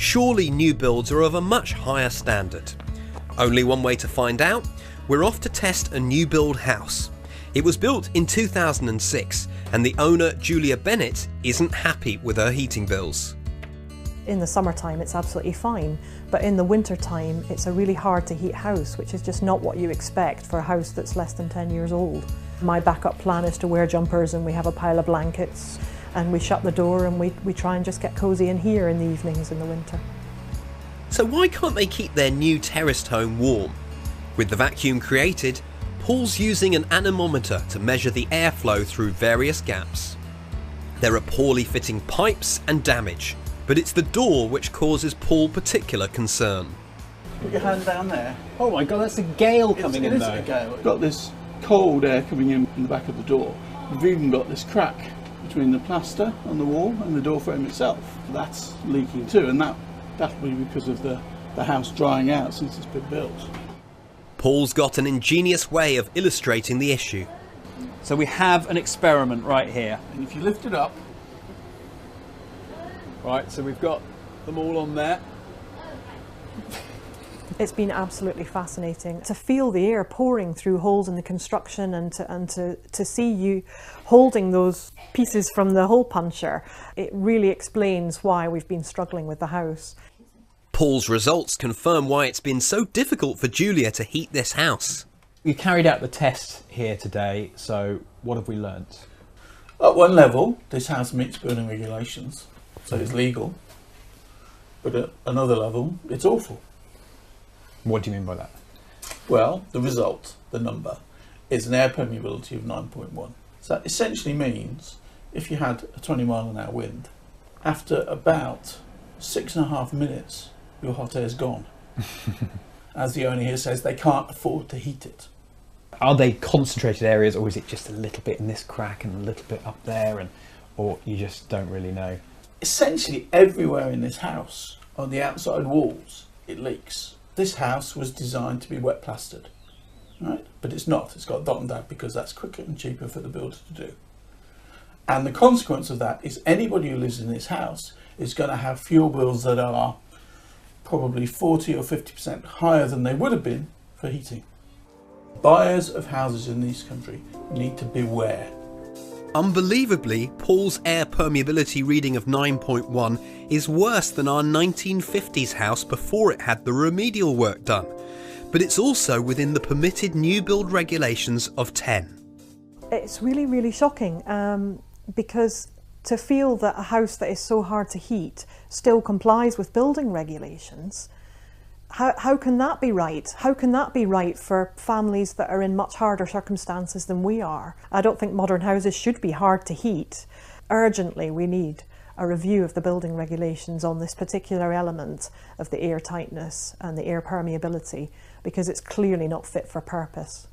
Surely new builds are of a much higher standard. Only one way to find out. We're off to test a new build house. It was built in 2006 and the owner, Julia Bennett, isn't happy with her heating bills. In the summertime it's absolutely fine, but in the wintertime it's a really hard to heat house, which is just not what you expect for a house that's less than 10 years old. My backup plan is to wear jumpers, and we have a pile of blankets, and we shut the door and we try and just get cosy in here in the evenings in the winter. So why can't they keep their new terraced home warm? With the vacuum created, Paul's using an anemometer to measure the airflow through various gaps. There are poorly fitting pipes and damage, but it's the door which causes Paul particular concern. Put your hand down there. Oh my god, that's a gale coming in though. It is a gale. We've got this cold air coming in from the back of the door. We've even got this crack between the plaster on the wall and the door frame itself. That's leaking too, and that'll be because of the house drying out since it's been built. Paul's got an ingenious way of illustrating the issue. So we have an experiment right here. And if you lift it up, right, so we've got them all on there. It's been absolutely fascinating to feel the air pouring through holes in the construction, and to see you holding those pieces from the hole puncher. It really explains why we've been struggling with the house. Paul's results confirm why it's been so difficult for Julia to heat this house. We carried out the test here today, so what have we learnt? at one level, this house meets building regulations, so it's legal. But at another level, it's awful. What do you mean by that? Well, the result, the number, is an air permeability of 9.1. So that essentially means if you had a 20-mile-an-hour wind, after about 6.5 minutes, your hot air is gone. As the owner here says, they can't afford to heat it. Are they concentrated areas, or is it just a little bit in this crack and a little bit up there, or you just don't really know? Essentially everywhere in this house, on the outside walls, it leaks. This house was designed to be wet plastered, right? But it's not. It's got dot and dab because that's quicker and cheaper for the builder to do. And the consequence of that is anybody who lives in this house is going to have fuel bills that are probably 40 or 50% higher than they would have been for heating. Buyers of houses in this country need to beware. Unbelievably, Paul's air permeability reading of 9.1 is worse than our 1950s house before it had the remedial work done. But it's also within the permitted new build regulations of 10. It's really, really shocking because to feel that a house that is so hard to heat still complies with building regulations, how can that be right? How can that be right for families that are in much harder circumstances than we are? I don't think modern houses should be hard to heat. Urgently, we need a review of the building regulations on this particular element of the air tightness and the air permeability, because it's clearly not fit for purpose.